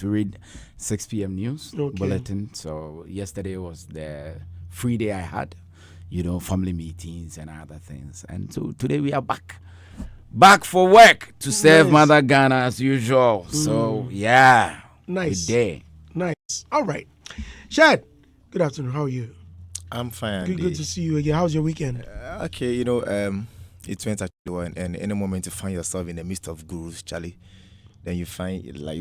to read 6 p.m. news bulletin. So yesterday was the free day I had, family meetings and other things. And so today we are back for work to serve Mother Ghana as usual. So nice. Good day. Nice. All right, Shad. Good afternoon. How are you? I'm fine. Good to see you again. How's your weekend? Okay, it went actually well, and any moment you find yourself in the midst of gurus, Charlie, then you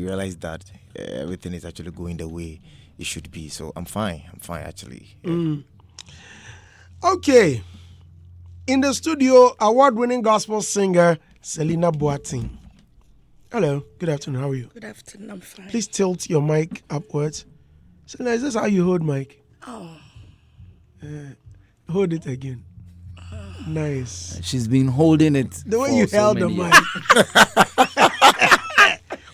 realize that everything is actually going the way it should be. So I'm fine actually. Okay. In the studio, award-winning gospel singer Selina Boateng. Hello. Good afternoon. How are you? Good afternoon. I'm fine. Please tilt your mic upwards. Selina, is this how you hold mic? Oh. Hold it again. Nice. She's been holding it. The way you held the mic.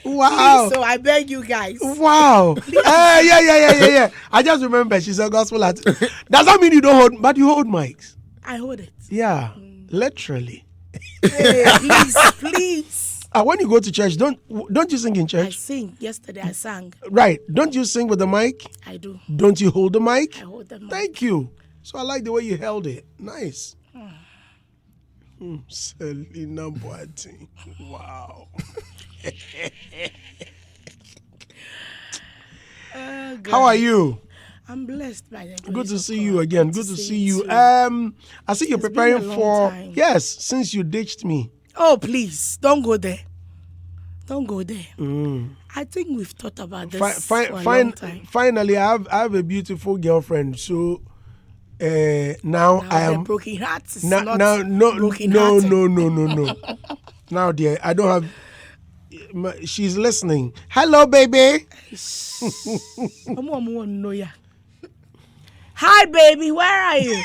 Wow. So I beg you guys. Wow. Yeah. I just remember she's a gospel artist. Does that mean you don't hold, but you hold mics? I hold it. Yeah. Literally. Hey, please. When you go to church, don't you sing in church? I sing. Yesterday I sang. Right. Don't you sing with the mic? I do. Don't you hold the mic? I hold the mic. Thank you. So I like the way you held it. Nice. Selina Boateng. Wow. How are you? I'm blessed by the grace Good to of see God. you again. Good to see you. I see you're preparing for time. Yes, since you ditched me. Oh, please don't go there. Don't go there. I think we've thought about this for a long time. Finally, I have a beautiful girlfriend. So now I am broken hearts. No. Now, dear, I don't have. She's listening. Hello, baby. Hi, baby. Where are you?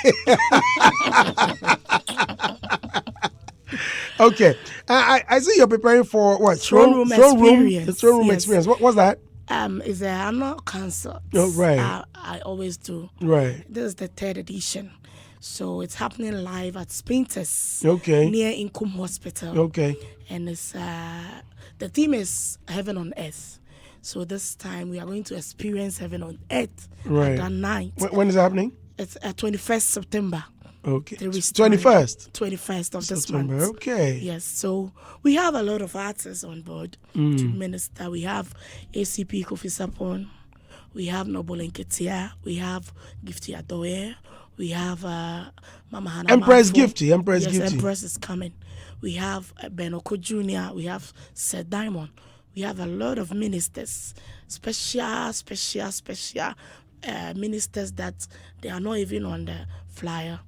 Okay. I see you're preparing for what? Throne room experience. The throne room experience. What's that? It's an annual concert. Oh, right. I always do. Right. This is the 3rd edition. So it's happening live at Spinters. Okay. Near Inkum Hospital. Okay. And it's the theme is Heaven on Earth. So this time we are going to experience Heaven on Earth at that night. When is it happening? It's 21st September. Okay. 21st? 21st of this September. month. Okay. Yes. So we have a lot of artists on board to minister. We have ACP Kofi Sapon. We have Noble Nketia. We have Gifty Adoye. We have Mama Hannah Empress Manfo. Gifty. Empress yes, Gifty. Empress is coming. We have Ben Oko Jr. We have Seth Diamond. We have a lot of ministers, special ministers that they are not even on the flyer.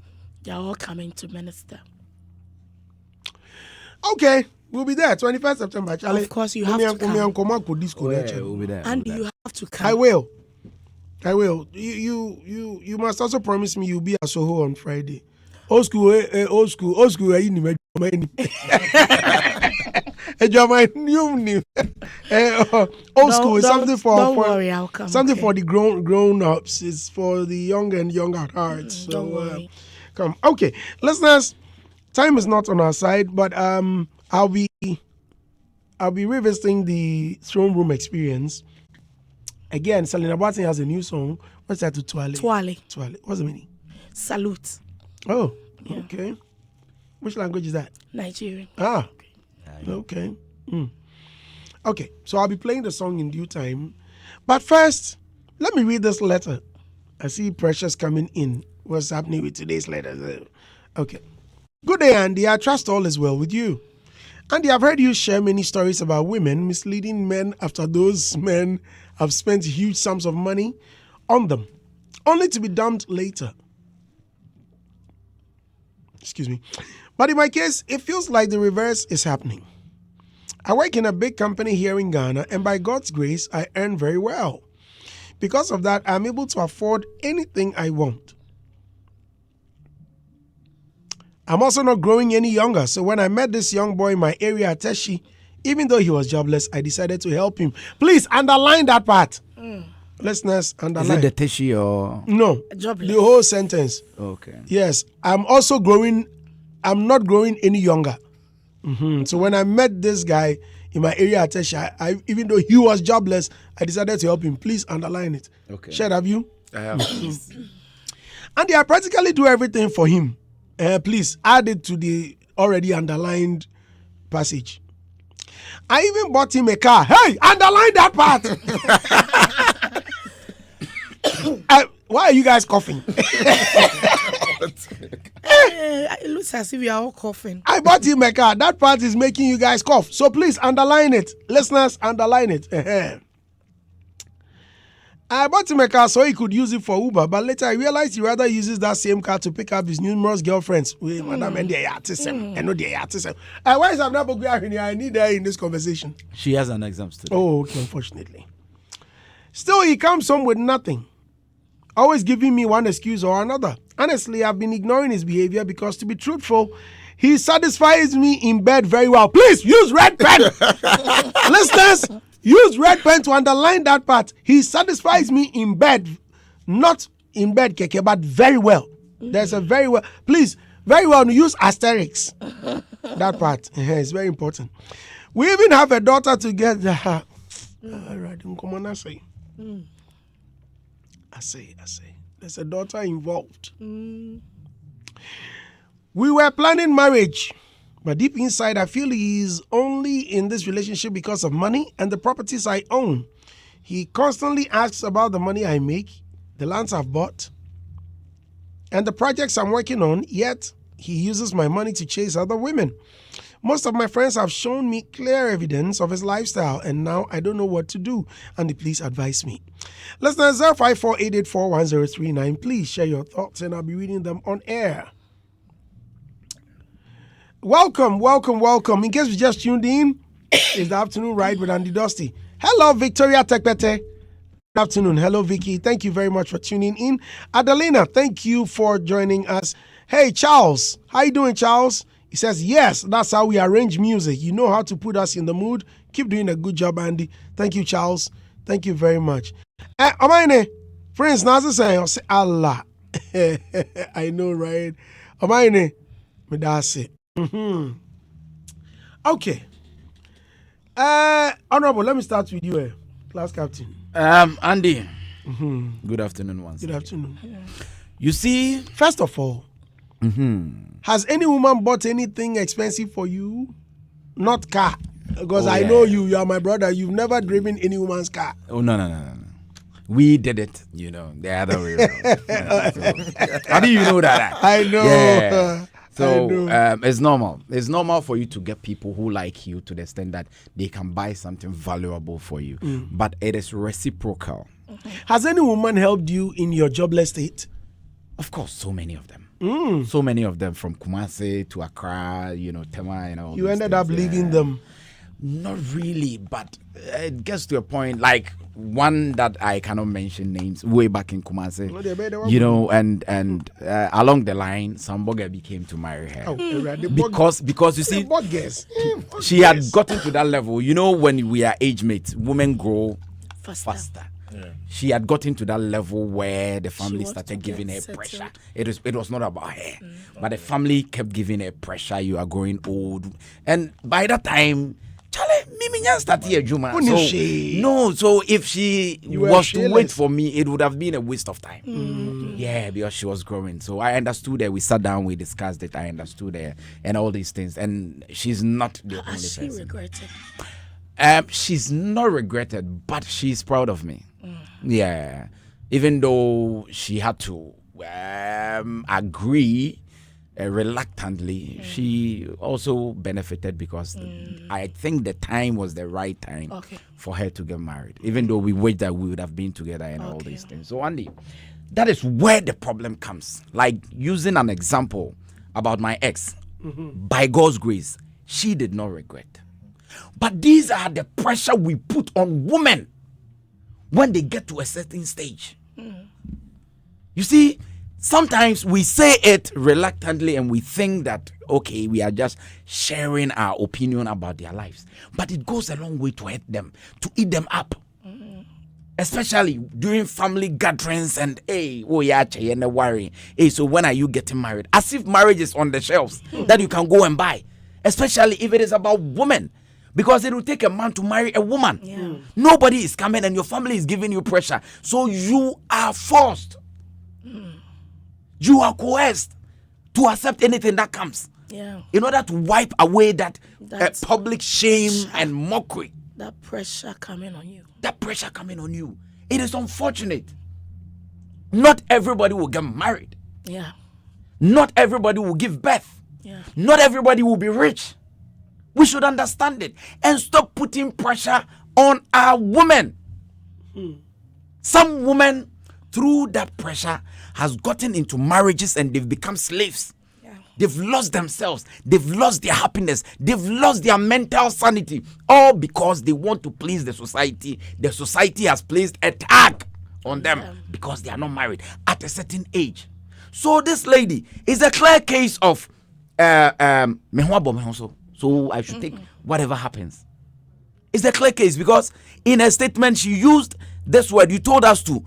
They are all coming to minister. Okay, we'll be there 21st September, Charlie. Of course, you have to come. We'll be there. And you have to come. I will. You must also promise me you'll be at Soho on Friday. Old school. Old school. Old school is something for. Don't worry, I'll come. Something for the grown ups. It's for the young and young at heart. So don't worry. Come. Okay, listeners. Time is not on our side, but I'll be revisiting the throne room experience. Again, Selina Boateng has a new song. What's that to Twale? Twale. What's the meaning? Salute. Oh, yeah. Okay. Which language is that? Nigerian. Okay. Okay, so I'll be playing the song in due time. But first, let me read this letter. I see Precious coming in. What's happening with today's letter? Okay. Good day, Andy. I trust all is well with you. Andy, I've heard you share many stories about women misleading men after those men have spent huge sums of money on them, only to be dumped later. Excuse me. But in my case, it feels like the reverse is happening. I work in a big company here in Ghana, and by God's grace, I earn very well. Because of that, I'm able to afford anything I want. I'm also not growing any younger, so when I met this young boy in my area at Teshi, even though he was jobless, I decided to help him. Please underline that part. Listeners, underline. Is it the Teshi or? No, Jobless. the whole sentence. Okay. Yes, I'm not growing any younger. So when I met this guy, in my area at Tesha. Even though he was jobless, I decided to help him. Please underline it. Okay. Shed, have you? I have. And I practically do everything for him. Please add it to the already underlined passage. I even bought him a car. Hey, underline that part. Why are you guys coughing? It looks as if we are all coughing. I bought him a car. That part is making you guys cough. So please underline it. Listeners, underline it. I bought him a car so he could use it for Uber, but later I realized he rather uses that same car to pick up his numerous girlfriends. Madam, and they are artisan. I know they are artisan. Why is I'm not I need her in this conversation. She has an exam today. Oh, okay, unfortunately. Still, he comes home with nothing. Always giving me one excuse or another. Honestly, I've been ignoring his behavior because, to be truthful, he satisfies me in bed very well. Please use red pen. Listeners, use red pen to underline that part. He satisfies me in bed, not in bed, Keke, but very well. There's a very well. Please, very well, use asterisks. That part is very important. We even have a daughter together. All right, come on, I say. I say. There's a daughter involved. We were planning marriage, but deep inside, I feel he is only in this relationship because of money and the properties I own. He constantly asks about the money I make, the lands I've bought, and the projects I'm working on, yet he uses my money to chase other women. Most of my friends have shown me clear evidence of his lifestyle, and now I don't know what to do. And please advise me. Listeners, 054-884-1039. Please share your thoughts, and I'll be reading them on air. Welcome. In case you just tuned in, it's the afternoon ride with Andy Dusty. Hello, Victoria Tekpete. Good afternoon. Hello, Vicky. Thank you very much for tuning in. Adelina, thank you for joining us. Hey, Charles. How you doing, Charles? He says, yes, that's how we arrange music. You know how to put us in the mood. Keep doing a good job, Andy. Thank you, Charles. Thank you very much. Omaine, friends, now say Allah. I know, right? Omaine, me that's it. Okay. Honorable, let me start with you, class captain. Andy. Good afternoon once. Good afternoon. You see, first of all, has any woman bought anything expensive for you? Not car. Because I know you are my brother. You've never driven any woman's car. Oh, no. We did it, the other way around. So, how do you know that? I know. Yeah. So it's normal. It's normal for you to get people who like you to the extent that they can buy something valuable for you. But it is reciprocal. Has any woman helped you in your jobless state? Of course, so many of them. So many of them, from Kumasi to Accra, Tema, all you ended up leaving them. Not really, but it gets to a point, like one that I cannot mention names, way back in Kumasi, and along the line, some bugger became to marry her. Because you see, she had gotten to that level. When we are age mates, women grow faster. Yeah. She had gotten to that level where the family started giving her pressure. It was not about her, but the family kept giving her pressure. You are growing old, and by that time, Charlie, Mimi started Juma. So if she was to wait for me, it would have been a waste of time. Yeah, because she was growing. So I understood her. We sat down, we discussed it. I understood her and all these things. And she's not the only person. Has she regretted? She's not regretted, but she's proud of me. Yeah, even though she had to agree reluctantly, she also benefited because I think the time was the right time for her to get married. Even though we wished that we would have been together and all these things. So Andy, that is where the problem comes. Like using an example about my ex, by God's grace, she did not regret. But these are the pressure we put on women when they get to a certain stage. You see, sometimes we say it reluctantly and we think that, okay, we are just sharing our opinion about their lives. But it goes a long way to hurt them, to eat them up. Especially during family gatherings and, so when are you getting married? As if marriage is on the shelves that you can go and buy. Especially if it is about women. Because it will take a man to marry a woman. Yeah. Nobody is coming and your family is giving you pressure. So you are forced. You are coerced to accept anything that comes. Yeah. In order to wipe away that public shame and mockery. That pressure coming on you. That pressure coming on you. It is unfortunate. Not everybody will get married. Yeah. Not everybody will give birth. Yeah. Not everybody will be rich. We should understand it and stop putting pressure on our women. Some women, through that pressure, has gotten into marriages and they've become slaves. Yeah. They've lost themselves. They've lost their happiness. They've lost their mental sanity. All because they want to please the society. The society has placed a tag on them because they are not married at a certain age. So this lady is a clear case of so I should take whatever happens. It's a clear case because in a statement she used this word. You told us to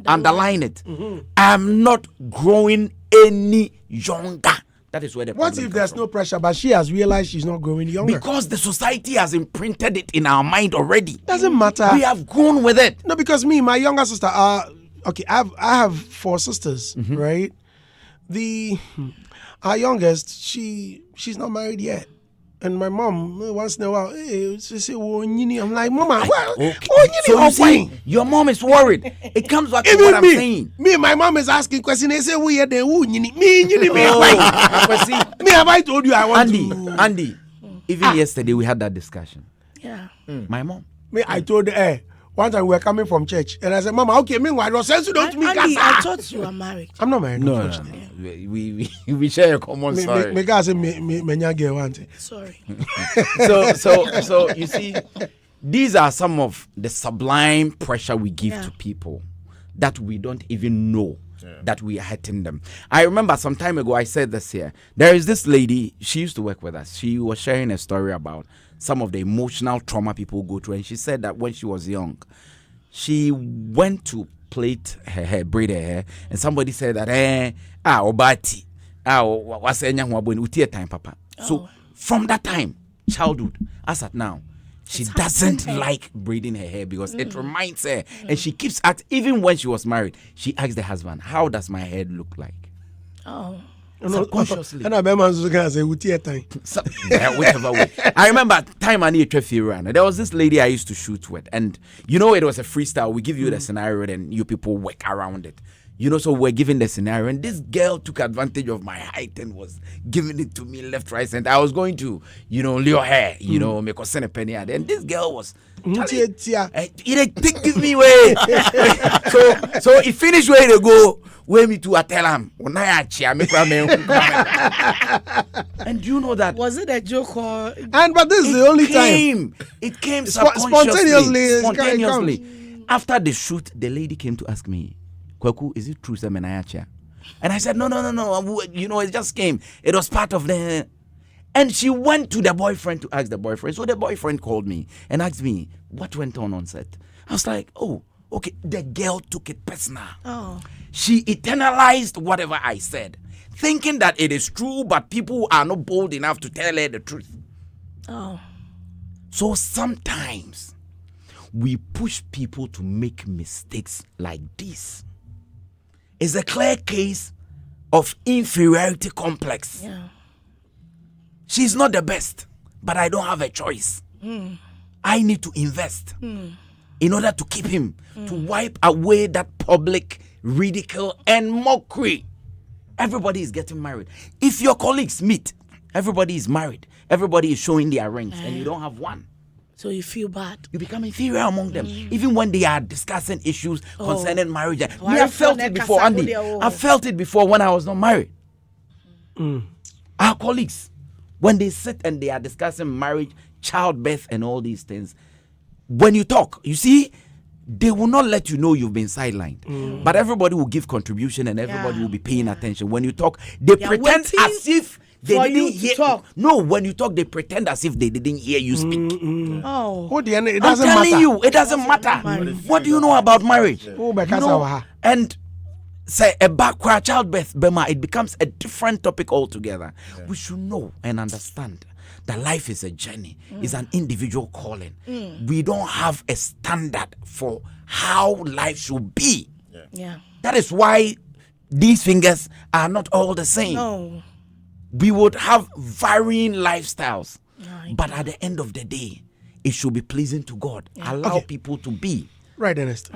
underline it. I'm not growing any younger. That is where the What if there's no pressure, but she has realized she's not growing younger? Because the society has imprinted it in our mind already. Doesn't matter. We have grown with it. No, because my younger sister, okay, I have 4 sisters, right? Our youngest, she's not married yet. And my mom, once in a while, hey, she say, I'm like, Mama, So you see, your mom is worried. It comes back to even what I'm saying. Me, my mom is asking questions. They say, who are they? Who me? Me, have I told you I want Andy, even yesterday we had that discussion. Yeah. My mom. Me, I told her, one time we were coming from church, and I said, Mama, okay, meanwhile, no sense you don't Andy, I thought you were married. I'm not married. No. We share a common story. Me guys say me girl want it. Sorry. So you see, these are some of the sublime pressure we give to people that we don't even know that we are hurting them. I remember some time ago I said this here. There is this lady, she used to work with us. She was sharing a story about some of the emotional trauma people go through, and she said that when she was young, she went to plait her hair, braid her hair, and somebody said that obati what's time papa. So from that time, childhood, as at now, she doesn't like braiding her hair because it reminds her, and she keeps even when she was married, she asked the husband, how does my head look like? Subconsciously. And I whichever way. I remember time I need to there was this lady I used to shoot with, and it was a freestyle. We give you the scenario and you people work around it. So we're giving the scenario, and this girl took advantage of my height and was giving it to me left, right, center. I was going to, lure her, make her send a penny out, and this girl was give me way. so it finished where to go. Where me to tell him, and do you know that? Was it a joke or? But this is the only time it came spontaneously. After the shoot, the lady came to ask me, Kwaku, is it true, Semenayacha? And I said, no. It just came. It was part of the. And she went to the boyfriend to ask the boyfriend. So the boyfriend called me and asked me what went on set. I was like, oh, okay. The girl took it personal. Oh. She eternalized whatever I said, thinking that it is true, but people are not bold enough to tell her the truth. Oh. So sometimes we push people to make mistakes like this. It's a clear case of inferiority complex. Yeah. She's not the best, but I don't have a choice. I need to invest in order to keep him, to wipe away that public ridicule and mockery. Everybody is getting married. If your colleagues meet, everybody is married. Everybody is showing their rings, and you don't have one. So you feel bad. You become inferior among them, even when they are discussing issues concerning marriage. Me, I felt it before, Andy. I felt it before when I was not married. Our colleagues, when they sit and they are discussing marriage, childbirth, and all these things, when you talk, you see, they will not let you know you've been sidelined. But everybody will give contribution and everybody will be paying attention. When you talk, they pretend as if they didn't hear. Talk. No, when you talk, they pretend as if they didn't hear you speak. Oh, it I'm doesn't telling matter. you, it doesn't matter. What do you know about marriage? And say a backward childbirth, Bema, it becomes a different topic altogether. We should know and understand that life is a journey. It's an individual calling. We don't have a standard for how life should be. Yeah. That is why these fingers are not all the same. No. We would have varying lifestyles, Right. but at the end of the day, it should be pleasing to God. Allow people to be. Right, Ernest.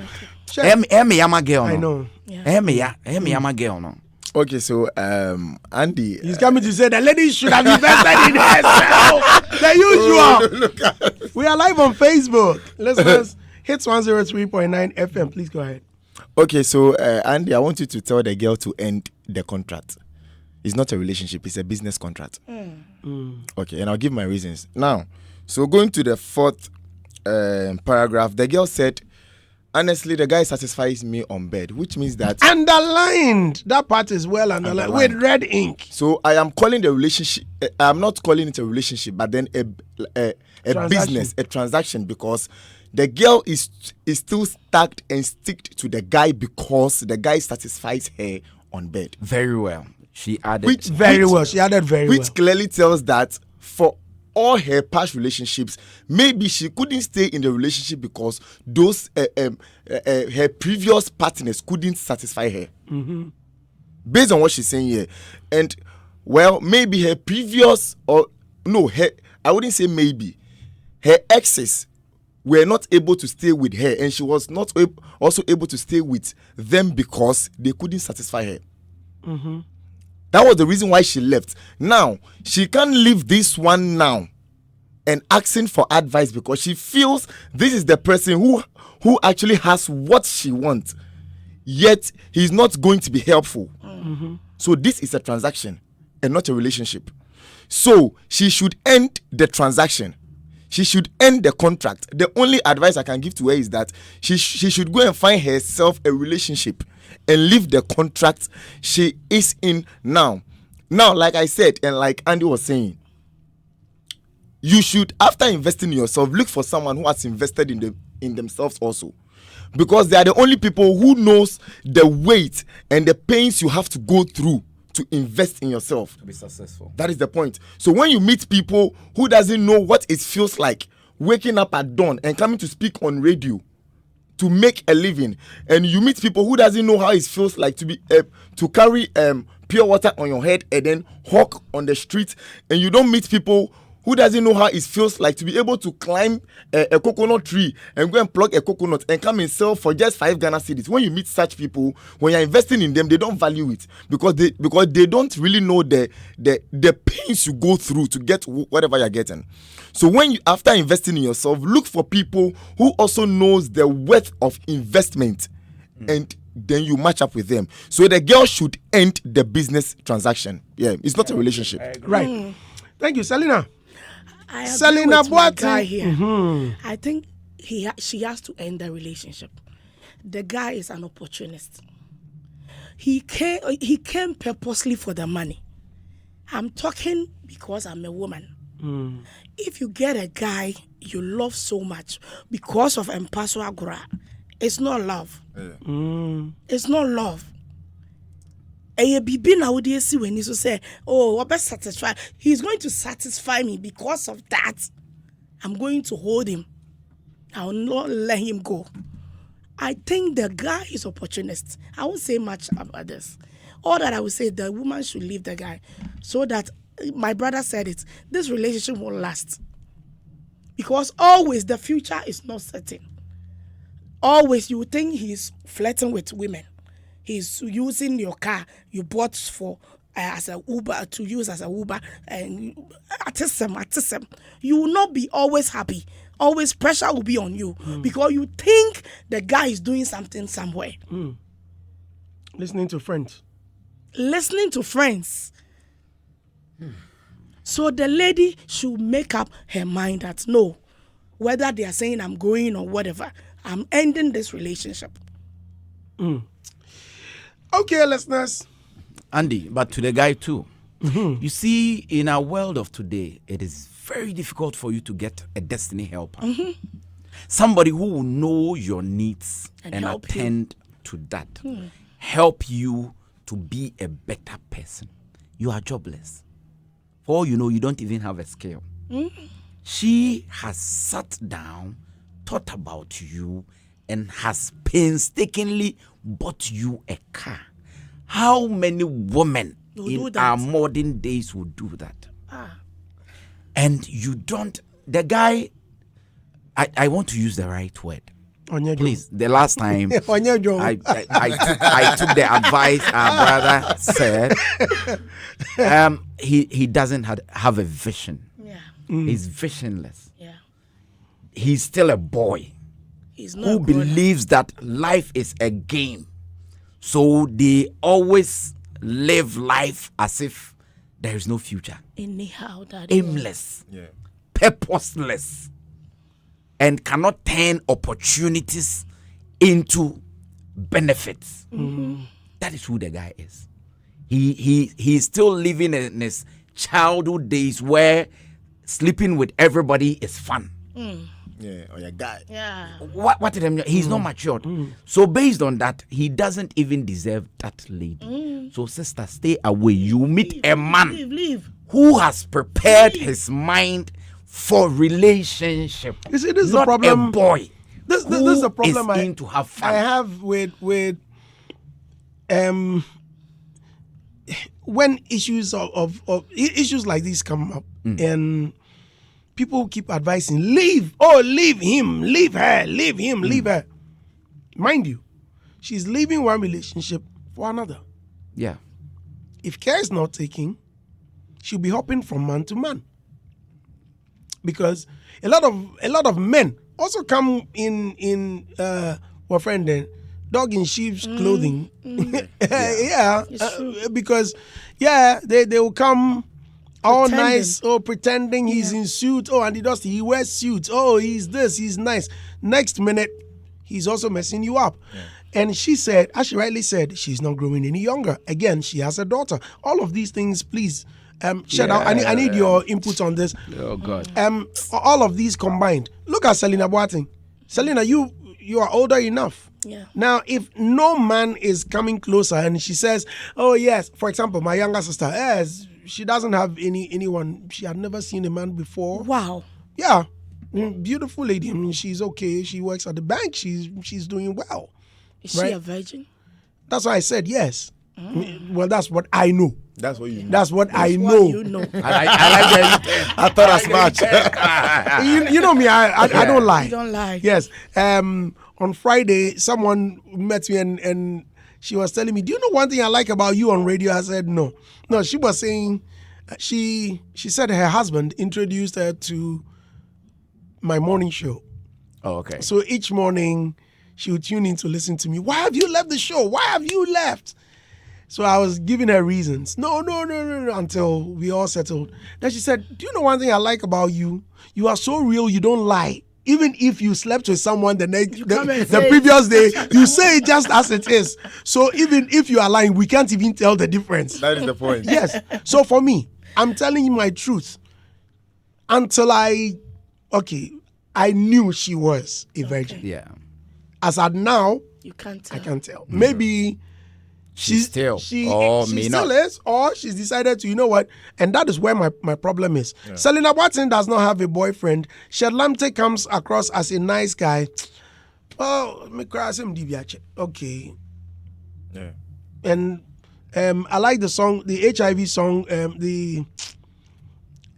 Emi girl. I know. Emi yama girl. No. Okay, so Andy, He's coming to say the lady should have invested in herself. The usual. We are live on Facebook. Listeners, hits 103.9 FM. Please go ahead. okay, so Andy, I want you to tell the girl to end the contract. It's not a relationship; it's a business contract. Okay, and I'll give my reasons now. So going to the fourth paragraph, the girl said, honestly, the guy satisfies me on bed, which means that Underlined. That part is well underlined with red ink. so I am calling the relationship. I'm not calling it a relationship, but then a business, a transaction, because the girl is still stuck and sticked to the guy because the guy satisfies her on bed. Very well. She added. Which She added very which well. clearly tells that for all her past relationships, maybe she couldn't stay in the relationship because those her previous partners couldn't satisfy her. Based on what she's saying here, and well, maybe her previous I wouldn't say maybe her exes were not able to stay with her, and she was not also able to stay with them because they couldn't satisfy her. That was the reason why she left. Now, she can't leave this one now and asking for advice because she feels this is the person who actually has what she wants, yet he's not going to be helpful. So this is a transaction and not a relationship. So she should end the transaction. She should end the contract. The only advice I can give to her is that she should go and find herself a relationship and leave the contract she is in now. Now, like I said, and like Andy was saying, you should, after investing in yourself, look for someone who has invested in themselves also, because they are the only people who knows the weight and the pains you have to go through to invest in yourself to be successful. That is the point. So when you meet people who doesn't know what it feels like waking up at dawn and coming to speak on radio to make a living, and you meet people who doesn't know how it feels like to be to carry pure water on your head and then hawk on the street, and you don't meet people who doesn't know how it feels like to be able to climb a coconut tree and go and pluck a coconut and come and sell for just 5 Ghana cedis. When you meet such people, when you're investing in them, they don't value it because they don't really know the pains you go through to get whatever you're getting. So when you, after investing in yourself, look for people who also knows the worth of investment, and then you match up with them. So the girl should end the business transaction. Yeah, it's not a relationship. Right. Thank you, Selena. I agree Selena with my Boateng. guy here. I think she has to end the relationship. The guy is an opportunist. He came purposely for the money. I'm talking because I'm a woman. If you get a guy you love so much because of Empaso Agora, it's not love. It's not love. When you say, oh, what best satisfy? He's going to satisfy me because of that. I'm going to hold him. I will not let him go. I think the guy is opportunist. I won't say much about this. All that I would say, the woman should leave the guy so that, my brother said it, this relationship will last. Because always the future is not certain. Always you think he's flirting with women. He's using your car you bought for as a Uber to use as a Uber, and artisan. You will not be always happy. Always pressure will be on you because you think the guy is doing something somewhere. Listening to friends. So the lady should make up her mind that no, whether they are saying I'm going or whatever, I'm ending this relationship. Okay, listeners. Andy, but to the guy too. You see, in our world of today, it is very difficult for you to get a destiny helper. Somebody who will know your needs and attend to that. Help you to be a better person. You are jobless. For all you know, you don't even have a scale. She has sat down, thought about you, and has painstakingly bought you a car. How many women in our modern days would do that? And you don't. The guy, I want to use the right word. Please, the last time I took the advice our brother said, he doesn't have a vision. Yeah. He's visionless. Yeah. He's still a boy who believes that life is a game. So they always live life as if there is no future. Anyhow, aimless, purposeless, and cannot turn opportunities into benefits. That is who the guy is. He's still living in his childhood days where sleeping with everybody is fun. Yeah, or your guy. Yeah. What did I He's not matured. So based on that, he doesn't even deserve that lady. So sister, stay away. You meet a man who has prepared his mind for relationship. You see, this is not the problem. A boy. This is the problem is to have fun. I have with when issues of issues like these come up and people keep advising, leave him, leave her, leave him, leave her. Mind you, she's leaving one relationship for another. Yeah. If care is not taken, she'll be hopping from man to man. Because a lot of men also come in what friend then dog in sheep's clothing. Because they will come all nice, pretending he's in suit. And he wears suits. He's this, he's nice. Next minute, he's also messing you up. And she said, as she rightly said, she's not growing any younger. Again, she has a daughter. All of these things, please. Shadow, I need your input on this. Oh God. All of these combined. Look at Selena Boateng. Selena, you are older enough. Yeah. Now, if no man is coming closer and she says, "Oh yes," for example, my younger sister, she doesn't have anyone. She had never seen a man before. Wow. Yeah, beautiful lady. I mean, she's okay. She works at the bank. She's doing well. Is she a virgin? That's why I said yes. Well, that's what I know. That's what you know. That's what I know. You know. I like that. I thought as much. you know me. I don't lie. You don't lie. Yes. On Friday, someone met me and she was telling me, "Do you know one thing I like about you on radio?" I said, "No." No, she was saying she said her husband introduced her to my morning show. Oh, okay. So each morning she would tune in to listen to me. "Why have you left the show? Why have you left?" So I was giving her reasons. No, until we all settled. Then she said, "Do you know one thing I like about you? You are so real, you don't lie. Even if you slept with someone the previous day, you say it just as it is. So even if you are lying, we can't even tell the difference." That is the point. Yes. So for me, I'm telling you my truth. Until I knew she was a virgin. Yeah. As at now, You can't tell. I can't tell. Maybe she still is, or she's decided to, you know what, and that is where my problem is. Selena Watson does not have a boyfriend. Shedlamte comes across as a nice guy. Oh, me cross him DBH. Okay. Yeah. And I like the song, the HIV song, the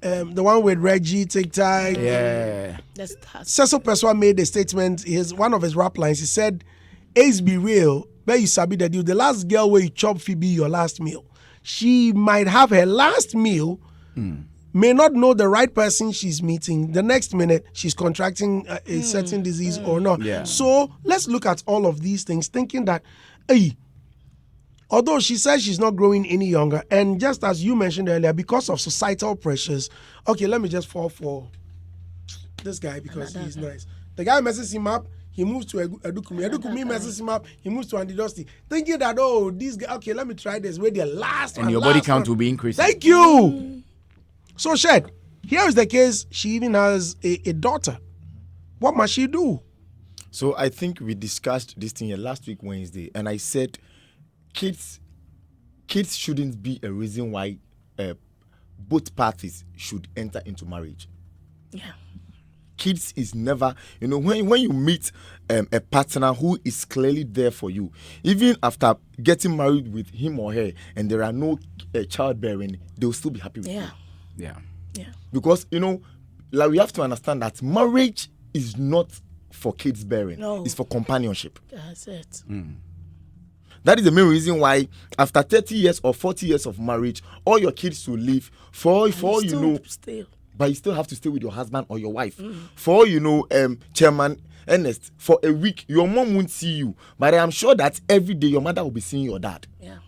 one with Reggie, TikTok. Yeah. That's tough. Cecil Pessoa made a statement. One of his rap lines. He said, "Ace be real. Where you sabi that you the last girl where you chop Phoebe your last meal. She might have her last meal, may not know the right person she's meeting. The next minute she's contracting a certain disease or not. Yeah. So let's look at all of these things, thinking that, although she says she's not growing any younger, and just as you mentioned earlier, because of societal pressures, okay, let me just fall for this guy because he's nice. The guy messes him up. He moves to Edukumi. Edukumi messes him up. He moves to Andy Dusty. Thinking that, this guy, okay, let me try this. Where the last And one. your body count will be increasing. Thank you. So, Shed, here is the case. She even has a daughter. What must she do? So I think we discussed this thing last week, Wednesday, and I said kids shouldn't be a reason why both parties should enter into marriage. Yeah. Kids is never, when you meet a partner who is clearly there for you, even after getting married with him or her, and there are no childbearing, they'll still be happy with you. Yeah. Because like we have to understand that marriage is not for kids bearing. No. It's for companionship. That's it. That is the main reason why after 30 years or 40 years of marriage, all your kids will leave for Still. but you still have to stay with your husband or your wife. For Chairman Ernest, for a week, your mom won't see you, but I am sure that every day your mother will be seeing your dad. Yeah.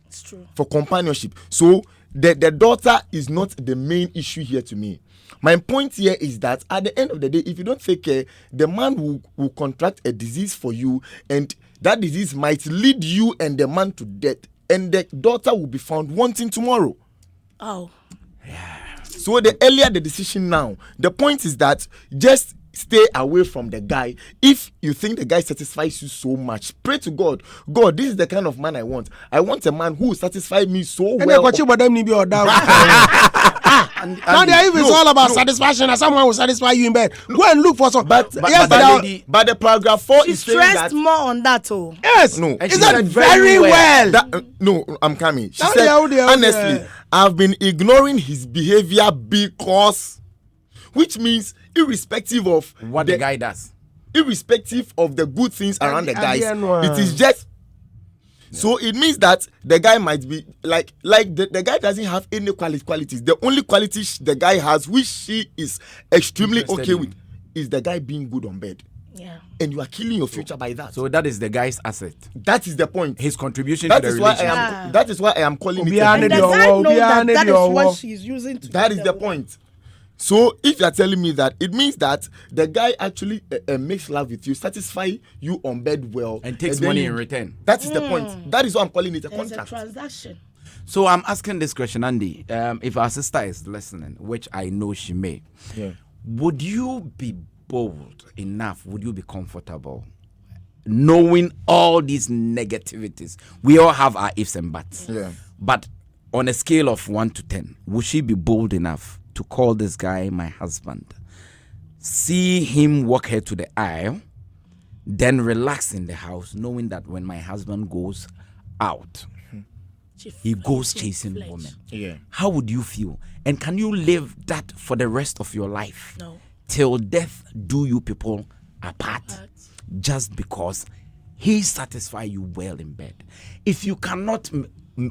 It's true. For companionship. So the daughter is not the main issue here to me. My point here is that at the end of the day, if you don't take care, the man will contract a disease for you, and that disease might lead you and the man to death, and the daughter will be found wanting tomorrow. Oh. So the earlier the decision now, the point is that just stay away from the guy. If you think the guy satisfies you so much, pray to God. God, this is the kind of man I want. I want a man who will satisfy me so well. Now it's all about satisfaction, and someone will satisfy you in bed. Go and look for some. But the paragraph 4 She is saying stressed that more on that. Oh. Yes. No. Is that very well? No, I'm coming. She Now said, they- honestly, I've been ignoring his behavior because, which means irrespective of What the guy does. irrespective of the good things around the guys, no. it is just. So it means that the guy might be like the guy doesn't have any qualities. The only quality the guy has, which she is extremely Interested okay in. with, is the guy being good on bed. Yeah. And you are killing your future by that. So that is the guy's asset. That is the point. His contribution That to the is why relationship. that is why I am calling it. Obiara And need the your guy wall, knows Obiara that need that is your what wall. she's using to. That get is the woman. point. So if you are telling me that, it means that the guy actually makes love with you, satisfy you on bed well, And takes then money in return. That is the point. That is why I'm calling it a There's a contract. transaction. So I'm asking this question, Andy. If our sister is listening, which I know she may, would you be bold enough? Would you be comfortable knowing all these negativities? We all have our ifs and buts. Yeah. But on a scale of 1 to 10, would she be bold enough to call this guy my husband, see him walk her to the aisle, then relax in the house, knowing that when my husband goes out, he goes chasing women? Yeah. How would you feel? And can you live that for the rest of your life? No. Till death do you people apart, just because he satisfies you well in bed? If you cannot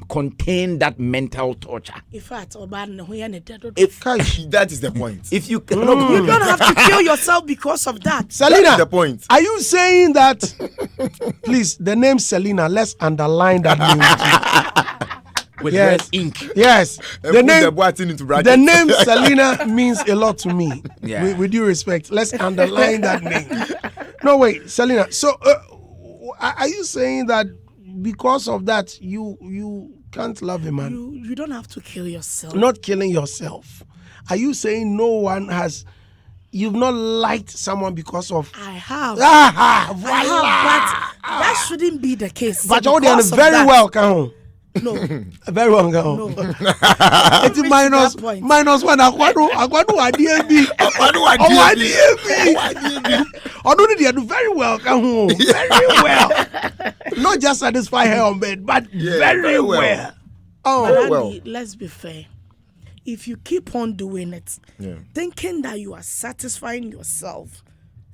contain that mental torture, In fact, that That is the point. if you cannot, you don't have to kill yourself because of that. That Selena, is the point. are you saying that? Please, the name Selena. Let's underline that name. with Yes. red ink. Yes, And the put name. the button into brackets. The name Selena means a lot to me. Yeah. With due respect, let's underline that name. No, wait, Selena. So, are you saying that because of that, you can't love a man? You don't have to kill yourself. Not killing yourself. Are you saying no one has? You've not liked someone because of? I have. Ah, I voila. have, but that shouldn't be the case. But you're because of very that- well, Kahun. No. Very well, No. Kahun. It's Reach minus that point. -1. Akwanu adiebi. Although they do very well, Kahun. Very well. Not just satisfy her on bed, but very well. Oh, But Andy, well. let's be fair. If you keep on doing it, thinking that you are satisfying yourself,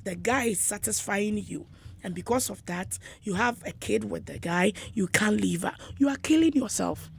the guy is satisfying you, and because of that, you have a kid with the guy, you can't leave her. You are killing yourself.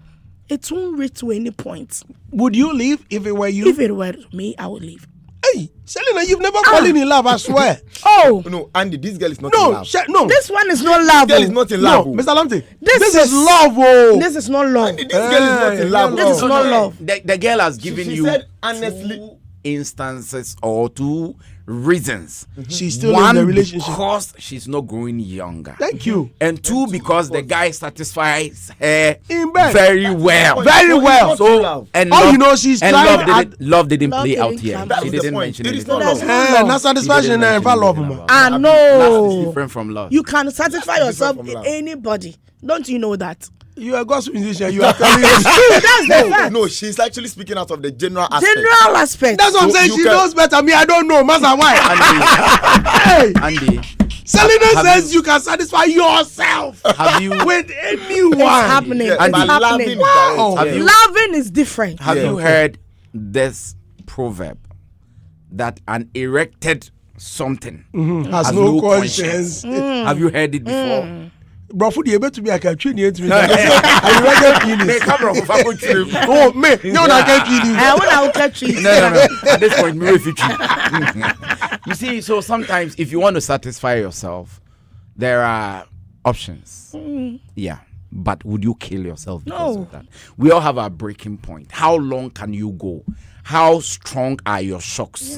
It won't reach to any point. would you leave if it were you? If it were me, I would leave. Hey, Selena, you've never fallen in love, I swear. Oh, No, Andy, this girl is not in No, love. no. this one is not love. This girl is not in No, love. Mr. Lamte. This This is is- love, oh. This is not love. This girl is not in love. This is not love. The girl has given she you said honestly- 2 instances or 2 reasons. She's still One, in the relationship. because she's not growing younger. Thank you. And 2, because the guy satisfies her In bed. very well. Very well. So, And Oh, you know, she's and trying love didn't Love play out didn't here. come. That She was the didn't point. mention It is anything. not That's love. not Not satisfaction and She didn't love, mention man. anything I about love. Love is know. different from love. You can satisfy yourself from with love. anybody. Don't you know that? You are a gospel musician. You are telling me. That's the fact. No, she's actually speaking out of the general aspect. General aspect. That's what I'm saying. She knows better. Me, I don't know. Master, why? Andy, Selena says you can satisfy yourself. Have you with anyone? It's happening. Yeah, It's but happening. loving Wow. direct. Loving is different. Have you heard this proverb that an erected something Has no conscience. Have you heard it before? Bro, for the able to be a country, I read penis. Oh, me, no, I can't feel you. I want to catch you. No. At this point, me with you. You see, so sometimes if you want to satisfy yourself, there are options. Yeah. But would you kill yourself because of that? We all have our breaking point. How long can you go? How strong are your shocks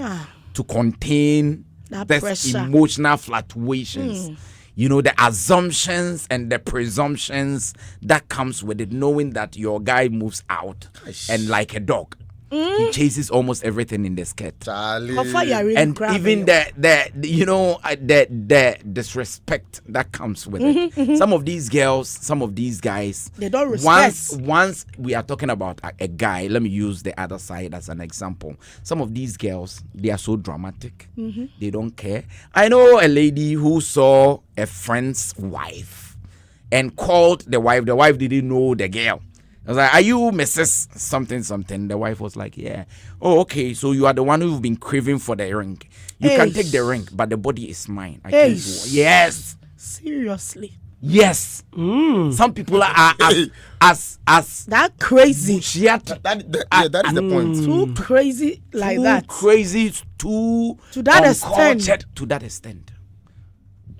to contain That this pressure. emotional fluctuations? You know, the assumptions and the presumptions that comes with it, knowing that your guy moves out and like a dog, he chases almost everything in the skirt. Charlie. How far you are really And grabbing even you? the disrespect that comes with it. Some of these girls, some of these guys, They don't respect. Once we are talking about a guy, let me use the other side as an example. Some of these girls, they are so dramatic. They don't care. I know a lady who saw a friend's wife and called the wife. The wife didn't know the girl. I was like, "Are you Mrs. something?" The wife was like, "Yeah." "Oh, okay. So you are the one who've been craving for the ring. You can take the ring, but the body is mine." I can't do it. Yes. Seriously. Yes. Some people are as That crazy. That is the point. Too crazy like too that. crazy, too To that uncultured extent. to that extent.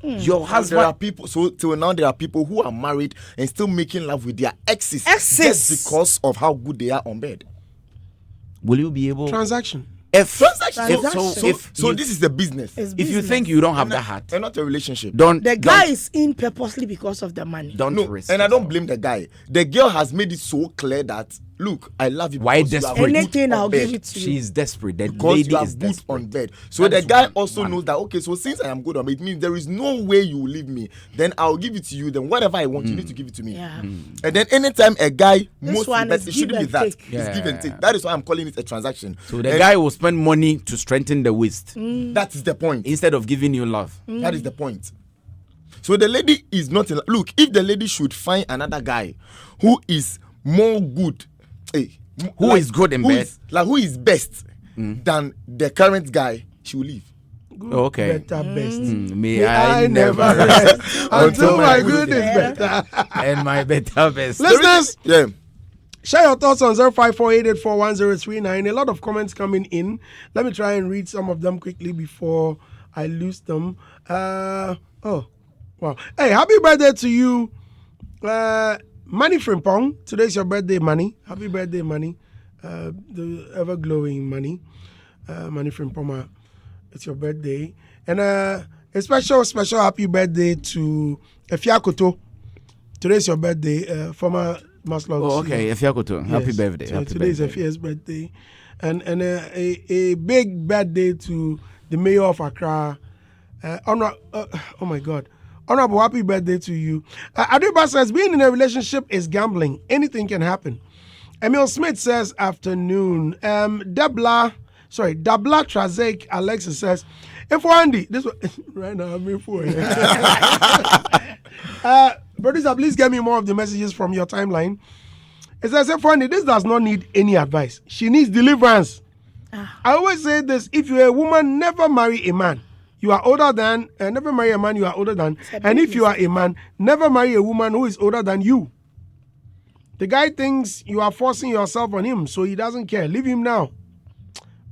Your There husband. are people. So till now, there are people who are married and still making love with their exes, Exes. just because of how good they are on bed. Will you be able? Transaction. If Transaction. So this is the business. It's if you business. think you don't have that heart, and not a relationship. The guy is in purposely because of the money. don't No, risk. and I don't yourself. blame the guy. The girl has made it so clear that look, I love you. Why because you are desperate? good Anything, on I'll bed. give it to you. She's desperate. The Because lady you are is good desperate. on bed. So That the is guy one. also knows that okay, so since I am good on bed, it means there is no way you will leave me. Then I'll give it to you. Then whatever I want, you need to give it to me. Yeah. And then anytime a guy This one but is it shouldn't give be and that. take. Yeah. It's give and take. That is why I'm calling it a transaction. So the And guy will spend money to strengthen the waist that is the point. instead of giving you love. That is the point. So the lady is not in, look, if the lady should find another guy who is more good, Who is good in bed? who is best than the current guy, she will leave. Okay. Better best. May May I never rest rest until my good good is better. and my better best. Listeners, Yeah. share your thoughts on 0548841039. A lot of comments coming in. Let me try and read some of them quickly before I lose them. Oh, wow. Hey, happy birthday to you, Manny Frimpong. Today's your birthday, Manny. Happy birthday, Manny. The ever glowing Manny. Manny Frimpong, it's your birthday. And a special happy birthday to Efiakoto. Today's your birthday, former Maslog. Oh, okay. Efiakoto, happy Yes. birthday. So Happy today's birthday. Efia's birthday. And a big birthday to the mayor of Accra. Oh my God. Honorable, happy birthday to you. Adiba says, being in a relationship is gambling. Anything can happen. Emil Smith says, afternoon. Dabla Trazek Alexis says, if Andy, this one, right now, I'm in for it. Producer, please get me more of the messages from your timeline. It says, if Andy, this does not need any advice. She needs deliverance. I always say this, if you're a woman, never marry a man. You are older than, never marry a man you are older than. And if you are a man, never marry a woman who is older than you. The guy thinks you are forcing yourself on him, so he doesn't care. Leave him now.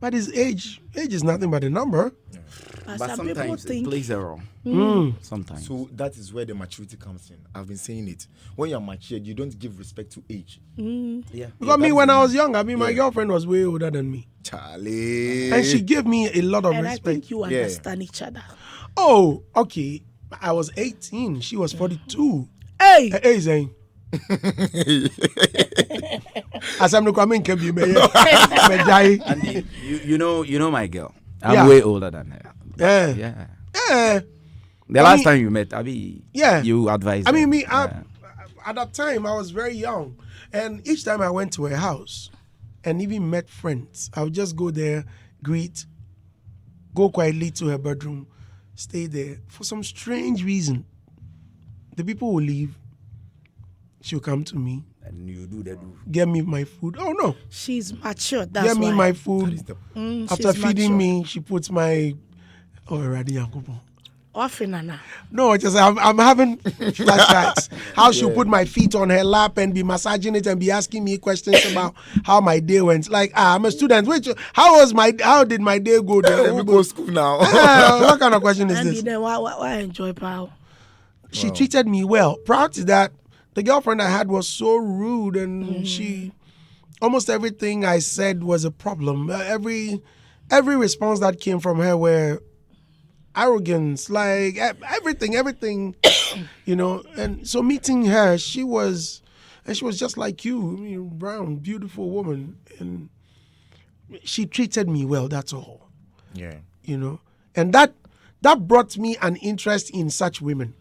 But his age is nothing but a number. But Some people sometimes it think plays a role. Sometimes. So that is where the maturity comes in. I've been saying it. When you're matured, you don't give respect to age. Yeah. Because me, when I was young, my girlfriend was way older than me. Charlie. And she gave me a lot of and I respect. think you understand each other. Oh, okay. I was 18. She was 42. Hey, Hey, Zane. As I'm not coming, can be me. And you know my girl. I'm way older than her. Yeah. The last time you met, Abi, Yeah. you advised. I mean, her. me, Yeah. at that time, I was very young. And each time I went to her house and even met friends, I would just go there, greet, go quietly to her bedroom, stay there. For some strange reason, the people will leave. She'll come to me. And you do that. Get me my food. Oh, no. She's mature. That's Get me why. my food. After she's feeding mature. me, she puts my... Oh, already, Often, Nana. No, just I'm having flashbacks. How she'll put my feet on her lap and be massaging it and be asking me questions about how my day went. Like, I'm a student. How did my day go there? We go to school now. What kind of question is And this? then why enjoy power? She treated me well. Prior to that, the girlfriend I had was so rude, and she almost everything I said was a problem. Every response that came from her were arrogance, like everything, you know. And so meeting her, she was just like you, brown, beautiful woman, and she treated me well. That's all. Yeah. You know, and that brought me an interest in such women.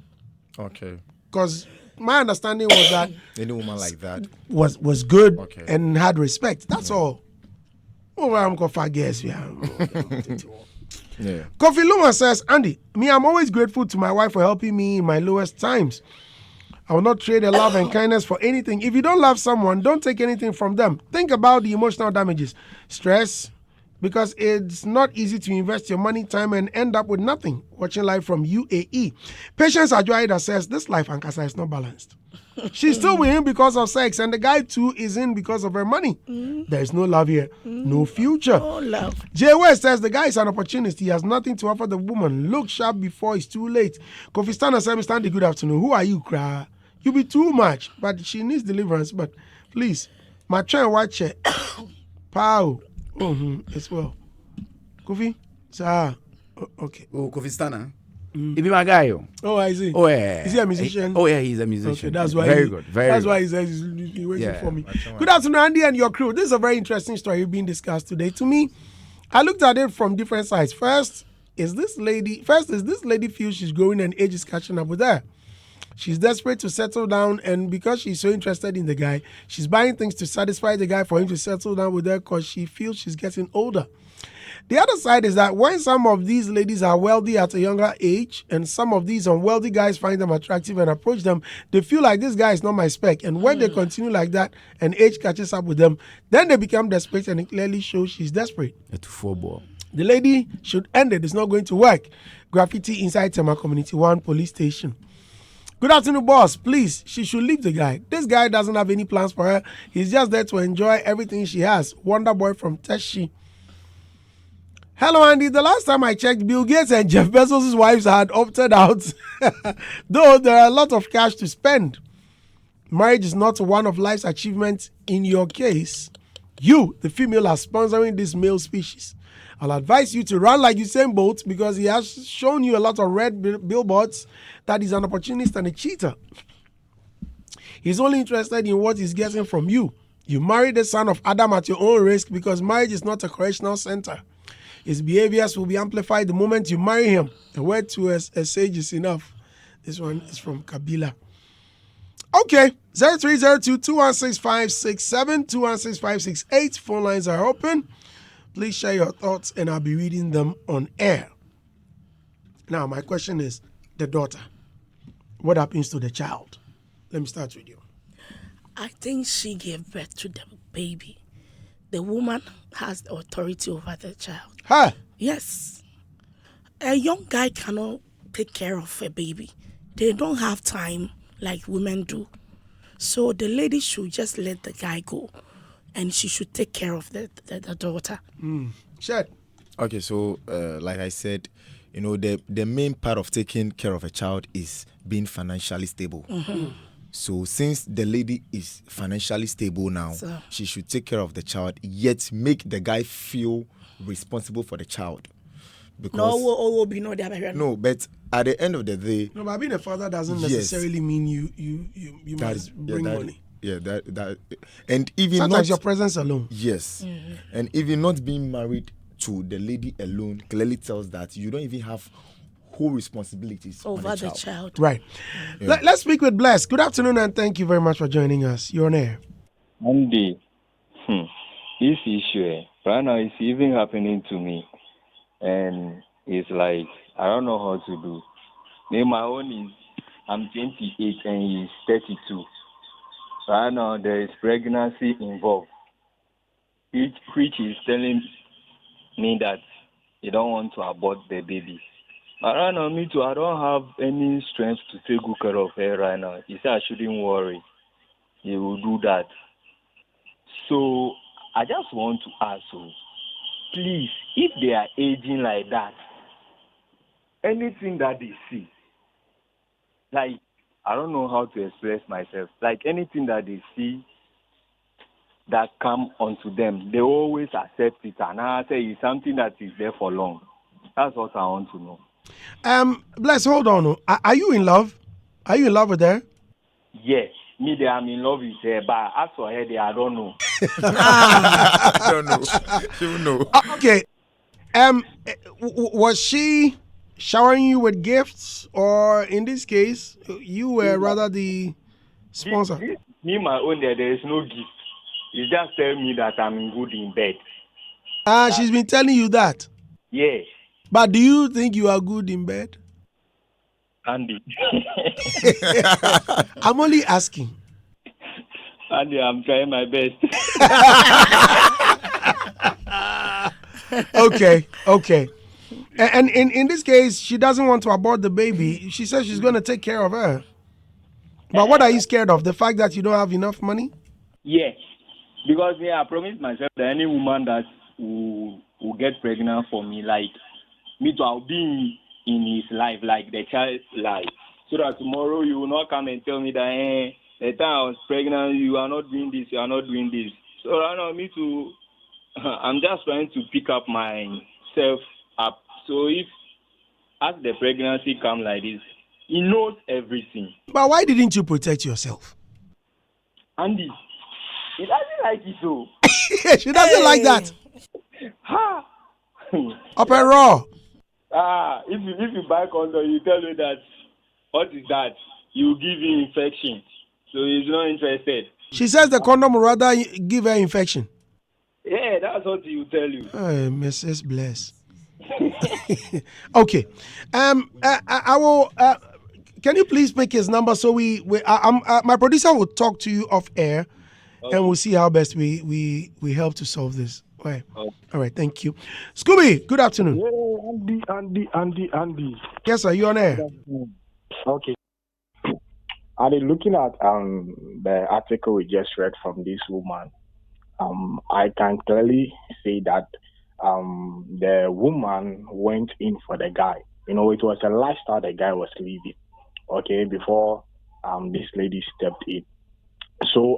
Okay. Because my understanding was that Any woman like that. was good Okay. and had respect. That's all. Oh, I'm going to guess. Yeah. Yeah. Kofi Luma says, Andy, I'm always grateful to my wife for helping me in my lowest times. I will not trade her love and kindness for anything. If you don't love someone, don't take anything from them. Think about the emotional damages, stress, because it's not easy to invest your money, time, and end up with nothing. Watching live from UAE. Patience Ajoida says, this life, Ankasa, is not balanced. She's still with him because of sex, and the guy too is in because of her money. There is no love here, no future. Oh, love. Jay West says the guy is an opportunist. He has nothing to offer the woman. Look sharp before it's too late. Kofi Stan and Sammy Stanley, good afternoon. Who are you, cry? You be too much, but she needs deliverance. But please, my try and watch it. Pow. As well. Kofi? Sir. Okay. Oh, Kofi Stana. He be my guy, yo. Oh, I see. Oh, yeah. Is he a musician? Oh, yeah, he's a musician. Okay, that's why. Very good. That's why he says he's waiting Yeah. for me. Good afternoon, Andy and your crew. This is a very interesting story being discussed today. To me, I looked at it from different sides. First, is this lady feels she's growing and age is catching up with her. She's desperate to settle down, and because she's so interested in the guy, she's buying things to satisfy the guy for him to settle down with her because she feels she's getting older. The other side is that when some of these ladies are wealthy at a younger age and some of these unwealthy guys find them attractive and approach them, they feel like this guy is not my spec. And when they continue like that and age catches up with them, then they become desperate, and it clearly shows she's desperate. The lady should end it. It's not going to work. Graffiti inside Tema Community 1 police station. Good afternoon, boss. Please, she should leave the guy. This guy doesn't have any plans for her. He's just there to enjoy everything she has. Wonder Boy from Teshi. Hello, Andy. The last time I checked, Bill Gates and Jeff Bezos' wives had opted out, though there are a lot of cash to spend. Marriage is not one of life's achievements. In your case, you, the female, are sponsoring this male species. I'll advise you to run like Usain Bolt because he has shown you a lot of red billboards that he's an opportunist and a cheater. He's only interested in what he's getting from you. You married the son of Adam at your own risk because marriage is not a correctional center. His behaviors will be amplified the moment you marry him. A word to a sage is enough. This one is from Kabila. Okay, 0302-216-567, 216-568. Phone lines are open. Please share your thoughts and I'll be reading them on air. Now, my question is, the daughter. What happens to the child? Let me start with you. I think she gave birth to the baby. The woman has the authority over the child. Huh? Yes. A young guy cannot take care of a baby. They don't have time like women do. So the lady should just let the guy go. And she should take care of the daughter. Sure. Okay, so like I said, you know, the main part of taking care of a child is being financially stable. So since the lady is financially stable now, she should take care of the child, yet make the guy feel responsible for the child. Because no, but at the end of the day, no, but being a father doesn't necessarily mean you must bring money. Yeah, that, and even sometimes not your presence alone. Yes, and even not being married to the lady alone clearly tells that you don't even have whole responsibilities over on the child. Right. Yeah. Let's speak with Bless. Good afternoon, and thank you very much for joining us. You're on air. Monday, this issue right now is even happening to me, and it's like I don't know how to do. Me, my own is I'm 28 and he's 32. Right now there is pregnancy involved, which is telling me that he don't want to abort the baby. But right now, me too, I don't have any strength to take good care of her right now. He said I shouldn't worry. He will do that. So I just want to ask you, please, if they are aging like that, anything that they see, like, I don't know how to express myself, like anything that they see that come onto them, they always accept it, and I say it's something that is there for long. That's what I want to know. Bless, hold on. Are you in love? Are you in love with her? Yes, me, they I'm in love with her, but as for her, I don't know. I don't know. She will know. Okay. Was she showering you with gifts, or in this case, you were rather the sponsor? Me, my own, there is no gift. You just tell me that I'm good in bed. She's been telling you that. Yes, But do you think you are good in bed? Andy. I'm only asking. Andy, I'm trying my best. Okay. And in this case, she doesn't want to abort the baby. She says she's going to take care of her. But what are you scared of? The fact that you don't have enough money? Yes, because I promised myself that any woman that will get pregnant for me, like me too, I'll be in his life, like the child's life, so that tomorrow you will not come and tell me that the time I was pregnant, you are not doing this, you are not doing this. So right now, me too, I'm just trying to pick up myself up. So if as the pregnancy come like this, he knows everything. But why didn't you protect yourself? Andy, he doesn't like it so. She doesn't like that. Ha! Upper raw. If you buy condom, you tell me that what is that? You give him infection, so he's not interested. She says the condom will rather give her infection. Yeah, that's what he will tell you. Mrs. Bless. Okay. I will. Can you please pick his number so my producer will talk to you off air, Okay. and we'll see how best we help to solve this. Right. Okay. All right. Thank you, Scooby. Good afternoon. Yeah, Andy. Yes, sir. You on air? Okay. Are they looking at the article we just read from this woman? I can clearly say that the woman went in for the guy. You know, it was a lifestyle the guy was living. Okay, before this lady stepped in. So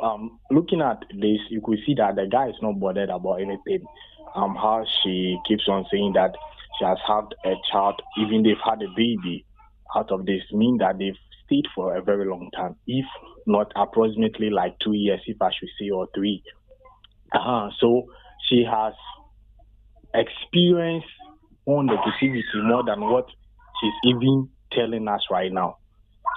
looking at this, you could see that the guy is not bothered about anything. How she keeps on saying that she has had a child, even they've had a baby out of this, mean that they've stayed for a very long time, if not approximately like 2 years, if I should say, or 3. So she has experienced on the positivity more than what she's even telling us right now.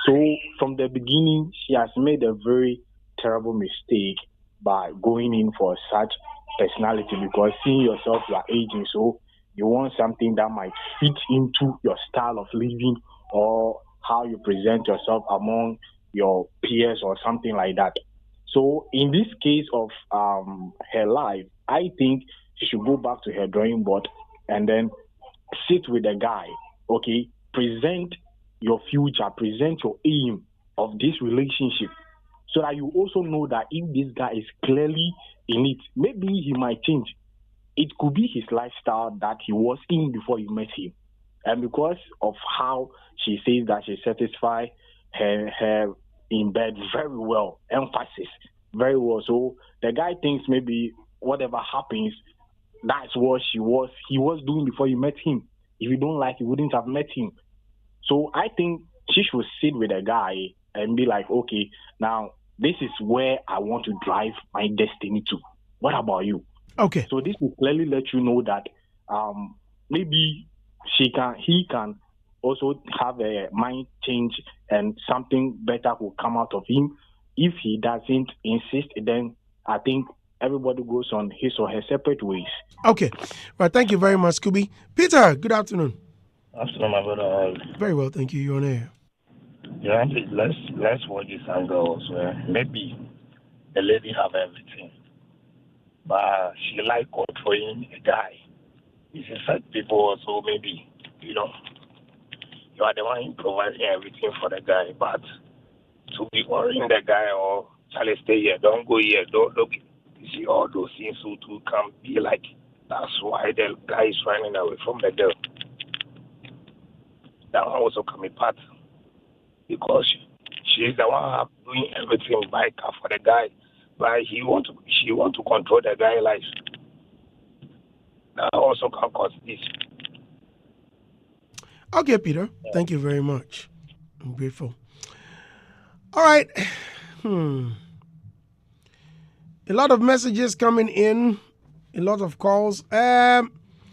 So from the beginning, she has made a very terrible mistake by going in for such personality, because seeing yourself, you are aging, so you want something that might fit into your style of living or how you present yourself among your peers or something like that. So in this case of her life, I think she should go back to her drawing board and then sit with the guy, okay? Present your future, present your aim of this relationship, so that you also know that if this guy is clearly in it, maybe he might change. It could be his lifestyle that he was in before you met him. And because of how she says that she satisfies her in bed very well, emphasis, very well. So the guy thinks maybe whatever happens, that's what he was doing before you met him. If you don't like, you wouldn't have met him. So I think she should sit with a guy and be like, okay, now this is where I want to drive my destiny to. What about you? Okay. So this will clearly let you know that maybe he can also have a mind change and something better will come out of him. If he doesn't insist, then I think everybody goes on his or her separate ways. Okay. Right. Thank you very much, Scooby. Peter, good afternoon. Afternoon, my brother. Very well. Thank you. You're on air. Yeah, let's watch this angle also. Maybe the lady have everything, but she like controlling a guy. It's such people also maybe, you are the one providing everything for the guy, but to be worrying the guy or Charlie stay here, don't go here, don't look. You see all those things who can be like that's why the guy is running away from the girl. That one also can be part because she's the one doing everything by car for the guy, but she want to control the guy life. That also can cause this. Okay, Peter. Thank you very much. I'm grateful. All right. A lot of messages coming in, a lot of calls.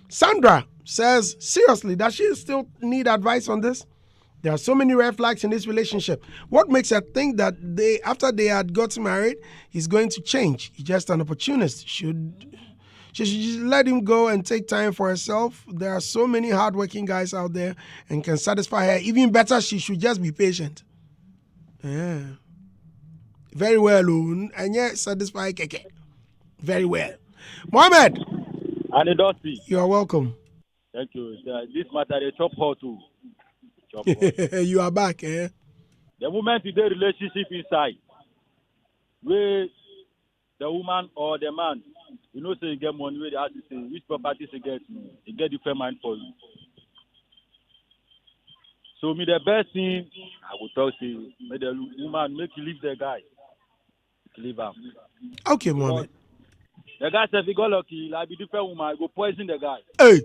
Sandra says, seriously, does she still need advice on this? There are so many red flags in this relationship. What makes her think that after they had got married, he's going to change? He's just an opportunist. She should just let him go and take time for herself. There are so many hardworking guys out there and can satisfy her. Even better, she should just be patient. Yeah. Very well, and yet satisfy Keke. Very well. Mohammed. Anidoti. You are welcome. Thank you. This matter, they chop hot too. You are back, eh? The moment the relationship inside, where the woman or the man, say you get money, where they have to say, which properties you get different mind for you. So me the best thing I would talk to make the woman make you leave the guy. Leave him. Okay, Mohammed. The guy said if he got lucky, like be different woman, I go poison the guy. Hey.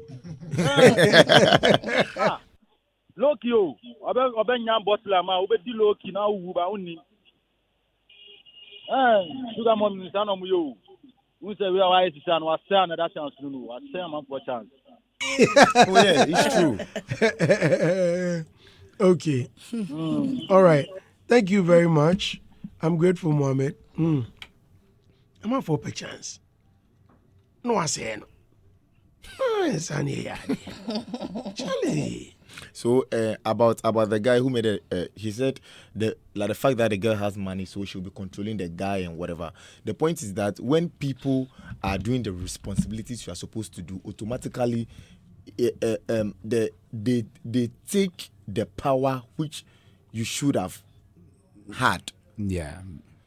Loki yo, obe nyam bottle ma, obe di loki na uwu ba uni. Sugar mom ni sana mu yo. Who say we are wise to say and was say another chance no. Was say am for chance. Oh yeah, it's true. Okay. All right. Thank you very much. I'm grateful, Mohammed. I'm up for a chance. No, I say no. Charlie. So about the guy who made it, he said the fact that the girl has money, so she'll be controlling the guy and whatever. The point is that when people are doing the responsibilities you are supposed to do, automatically they take the power which you should have had. Yeah.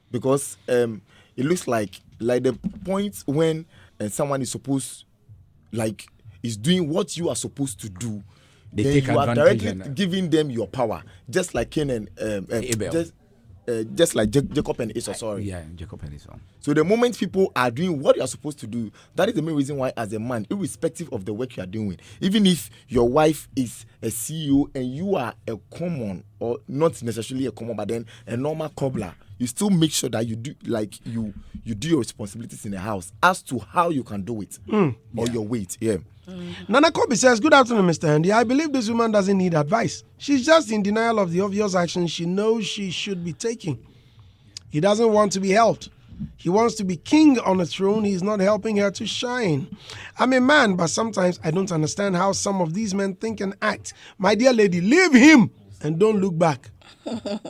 Because it looks like the point when someone is supposed is doing what you are supposed to do. They then take you are advantage directly giving them your power, just like Cain and Abel. Just like Jacob and Esau. Sorry. Yeah, Jacob and Esau. So the moment people are doing what you are supposed to do, that is the main reason why, as a man, irrespective of the work you are doing, even if your wife is a CEO and you are a common, or not necessarily a common, but then a normal cobbler, you still make sure that you do you do your responsibilities in the house as to how you can do it or your weight. Yeah. Nana Kobe says, good afternoon, Mr. Andy. I believe this woman doesn't need advice. She's just in denial of the obvious actions she knows she should be taking. He doesn't want to be helped. He wants to be king on a throne. He's not helping her to shine. I'm a man, but sometimes I don't understand how some of these men think and act. My dear lady, leave him and don't look back.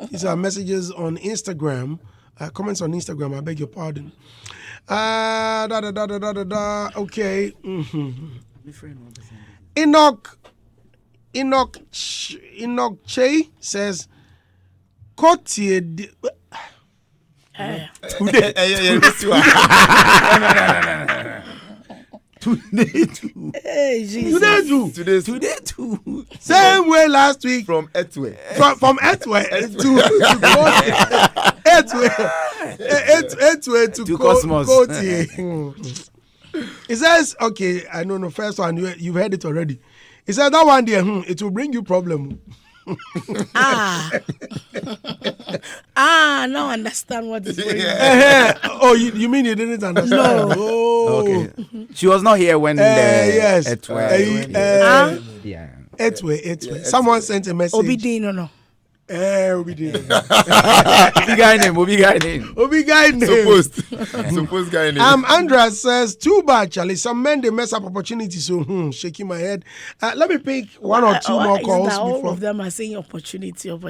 These are messages on Instagram. Comments on Instagram, I beg your pardon. Okay. Enoch Che says, Kotie. Today too. Same way last week. From Etwe. From Etwe to Cosmos. It says, okay, I know the first one, you've heard it already. It says that one there, it will bring you problem. Now understand what is going on. Oh, you mean you didn't understand? No. Oh. Okay. She was not here when yes. yeah. It's way. Someone sent a message. Obidin no. Obidin. Obi guy name. Supposed guy name. Andras says, too bad, Charlie. Some men, they mess up opportunities. So, shaking my head. Let me pick one or two more calls all before. of them are saying opportunity. Of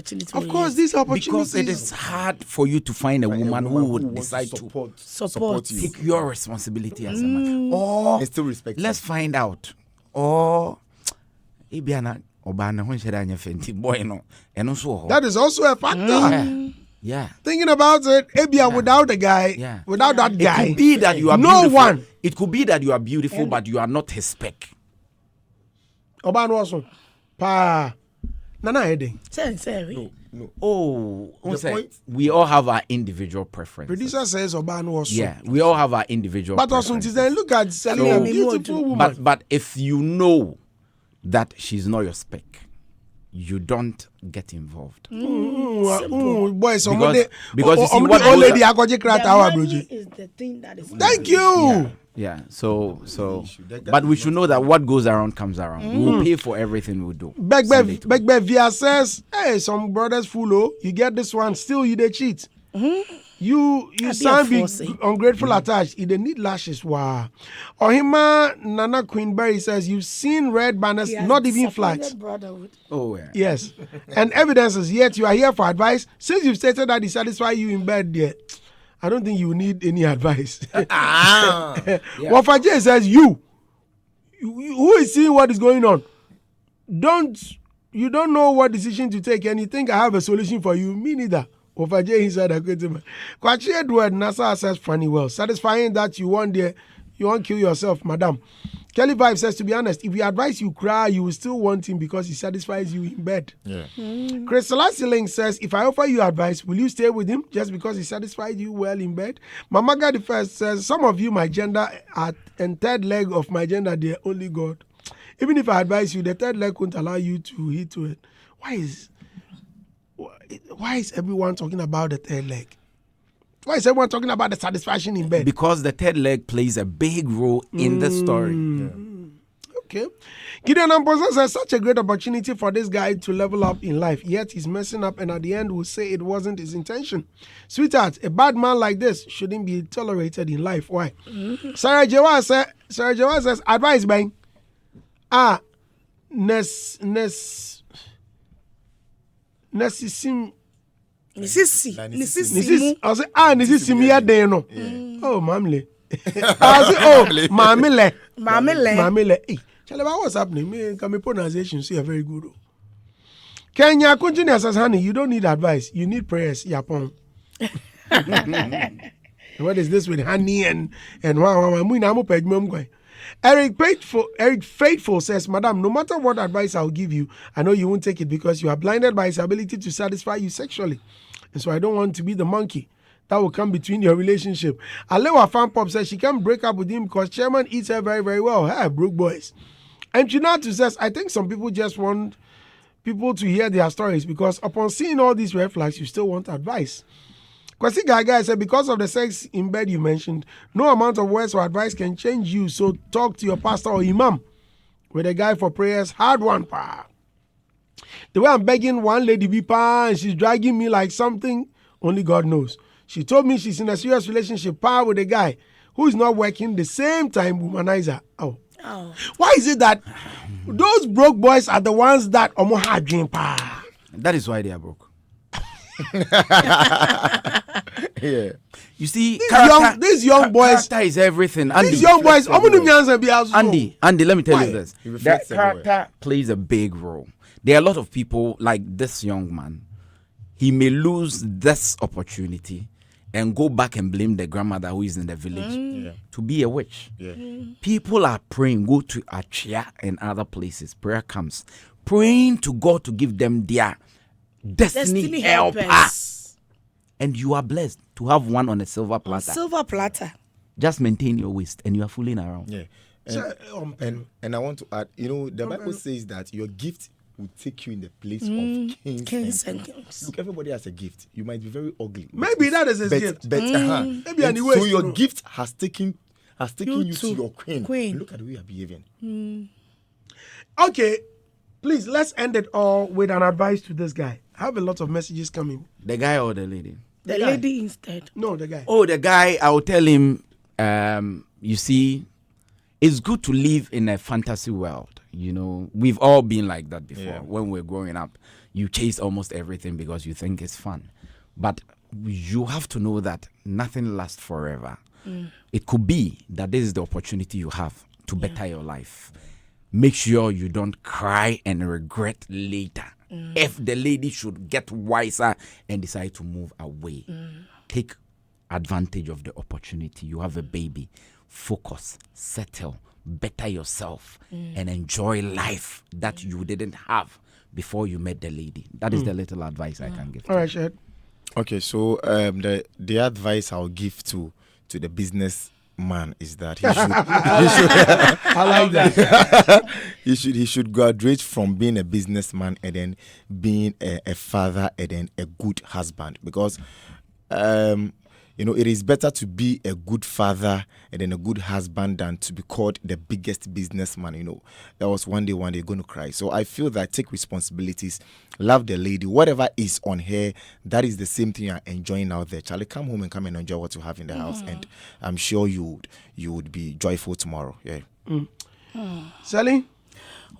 course, these opportunities. Because it is hard for you to find a woman who would decide to support you. Take your responsibility as a man. Or and still respect. Let's find out. Or Ibiana Obana boy no. That is also a factor. Yeah. Thinking about it, Ebia without a guy, without that guy, it could be that you are no beautiful. one. It could be that you are beautiful, but you are not his spec. Oban also, pa, nana heading. No. Oh, point, we all have our individual preferences. Producer says Oban also. Yeah, we all have our individual. But also, then look at selling a beautiful woman. But if you know that she's not your spec, you don't get involved. Boys, because you see what old lady the money is the thing that is. Thank you. Yeah. So, but we should know that what goes around comes around. We will pay for everything we do. Begbe Via says, hey, some brothers fool, you get this one, still you they cheat. You sound be ungrateful attached. You they need lashes. Wow. Ohima Nana Queenberry says, you've seen red banners, not even flags. Oh, yeah. Yes. And evidences, yet you are here for advice. Since you've stated that he satisfy you in bed, yeah, I don't think you need any advice. Wafaje says, you who is seeing what is going on, you don't know what decision to take, and you think I have a solution for you. Me neither. Wafaje inside a great man. Kwachi Edward Nasa says funny well. Satisfying that you won't kill yourself, madam. Kelly Vibe says, to be honest, if you advise you cry, you will still want him because he satisfies you in bed. Yeah. Chris Selassie Link says, if I offer you advice, will you stay with him just because he satisfied you well in bed? Mamaga the First says, some of you, my gender, and third leg of my gender, they're only God. Even if I advise you, the third leg won't allow you to hit to it. Why is everyone talking about the third leg? Why is everyone talking about the satisfaction in bed? Because the third leg plays a big role in the story. Yeah. Okay. Gideon Amposa says, such a great opportunity for this guy to level up in life, yet he's messing up and at the end will say it wasn't his intention. Sweetheart, a bad man like this shouldn't be tolerated in life. Why? Sarah Jewa says, advice, bang. Nisisi. I say, Nisisi me a day no. Oh, mamle. I say, oh, mamile. Hey, Charlie, what's happening? Me, can my pronunciation see a very good. Kenya continue says, honey, you don't need advice. You need prayers. Yapon. What is this with honey and Eric Faithful says, Madam, no matter what advice I'll give you, I know you won't take it because you are blinded by his ability to satisfy you sexually. And so I don't want to be the monkey that will come between your relationship. Alewa Fan Pop says she can't break up with him because Chairman eats her very, very well. Hey, Brook boys. And Chinatu says, I think some people just want people to hear their stories because upon seeing all these red flags, you still want advice. Kwasi Gaga said, because of the sex in bed you mentioned, no amount of words or advice can change you. So talk to your pastor or imam with a guy for prayers. Hard one, pa. The way I'm begging one lady be pa and she's dragging me like something only God knows. She told me she's in a serious relationship pa with a guy who is not working the same time womanizer. Oh. Why is it that those broke boys are the ones that omo hard dream pa? That is why they are broke. Yeah. You see, these young boys. Character is everything. Andy, these young boys. Andy, let me tell you this. That character plays a big role. There are a lot of people like this young man. He may lose this opportunity and go back and blame the grandmother who is in the village to be a witch. Yeah. People are praying, go to Achia and other places. Prayer comes. Praying to God to give them their destiny helper. And you are blessed to have one on a silver platter. Just maintain your waist and you are fooling around. Yeah. And I want to add, the Bible says that your gift will take you in the place of kings and queens. Look, everybody has a gift. You might be very ugly. Maybe that is his gift. Maybe anyway. So your gift has taken you to your queen. Look at the way you are behaving. Okay. Please, let's end it all with an advice to this guy. I have a lot of messages coming. The guy or the lady? The lady instead. No, the guy. Oh, the guy, I will tell him, you see, it's good to live in a fantasy world. You know, we've all been like that before. Yeah. When we're growing up, you chase almost everything because you think it's fun. But you have to know that nothing lasts forever. It could be that this is the opportunity you have to better your life. Make sure you don't cry and regret later. If the lady should get wiser and decide to move away, take advantage of the opportunity. You have a baby. Focus, settle, better yourself, and enjoy life that you didn't have before you met the lady. That is the little advice I can give. All right, Shed. Okay, so the advice I'll give to the business man is that he should, I like that. he should graduate from being a businessman and then being a father and then a good husband, because it is better to be a good father and then a good husband than to be called the biggest businessman. That was one day going to cry. So I feel that take responsibilities, love the lady, whatever is on her, that is the same thing you're enjoying out there. Charlie, come home and come and enjoy what you have in the house, and I'm sure you would be joyful tomorrow. Yeah. Sally?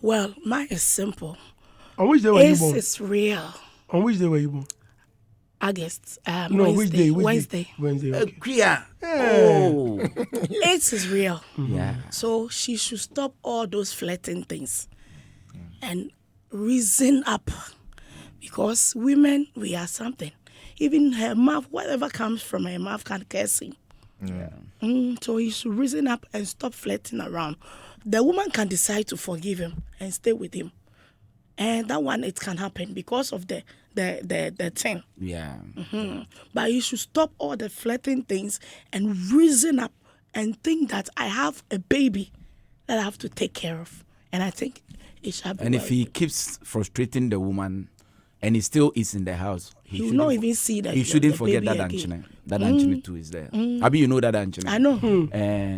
Well, mine is simple. On which day were you born? It's real. On which day were you born? August. No, Wednesday. which day? Wednesday. Wednesday. Okay. Kriya. Oh. It is real. Yeah. So she should stop all those flirting things and reason up, because women, we are something. Even her mouth, whatever comes from her mouth can curse him. Yeah. So he should reason up and stop flirting around. The woman can decide to forgive him and stay with him. And that one, it can happen because of the thing. Yeah. But you should stop all the flirting things and reason up and think that I have a baby that I have to take care of. And I think it shall be. And well. if he keeps frustrating the woman and he still is in the house, he will not even see that. He shouldn't the forget baby that again. Anchine. That Anchine too is there. Abi, you know that Anchine? I know.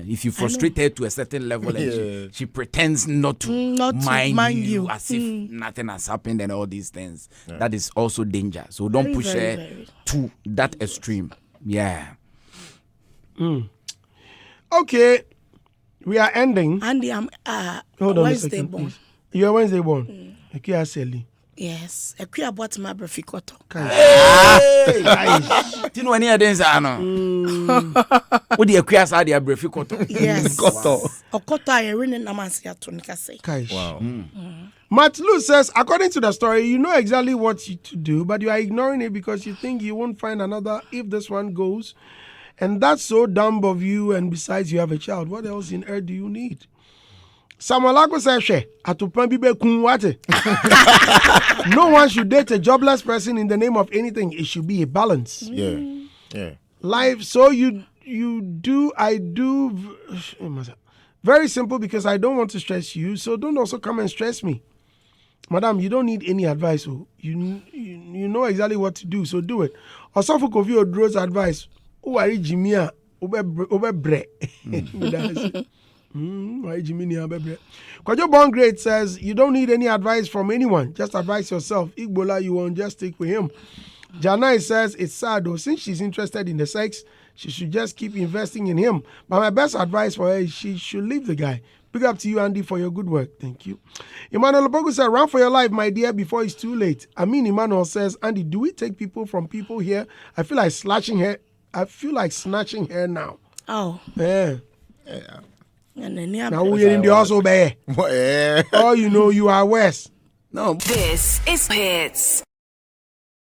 If you frustrate her to a certain level and she pretends not to mind you as if nothing has happened and all these things, that is also danger. So don't push her to that extreme. Yeah. Okay. We are ending. Andy, I'm Hold on Wednesday a second, born. please. You are Wednesday born. Okay, Sally. Yes. A queer about my brefikoto. Tino any adens ano. What the queer side ya brefikoto? Yes. Koto. Okoto I really namasi atonika say. Wow. Matt Lou says, according to the story, you know exactly what to do, but you are ignoring it because you think you won't find another if this one goes. And that's so dumb of you. And besides, you have a child. What else in earth do you need? Samalago says, no one should date a jobless person in the name of anything. It should be a balance. Yeah. Life, so you do, I do. Very simple, because I don't want to stress you. So don't also come and stress me. Madam, you don't need any advice. You know exactly what to do, so do it. Or suffer of your Dro's advice. Oh, I Jimmy, over bread. Kwajo Born Great says, you don't need any advice from anyone. Just advise yourself. Igbola, you won't just stick with him. Janai says, it's sad though. Since she's interested in the sex, she should just keep investing in him. But my best advice for her is she should leave the guy. Big up to you, Andy, for your good work. Thank you. Emmanuel Bogu said, run for your life, my dear, before it's too late. Emmanuel says, Andy, do we take people from people here? I feel like snatching her now. Oh. Yeah. And then Now we're in the also bear. Oh, you know you are West. No. This is Hits.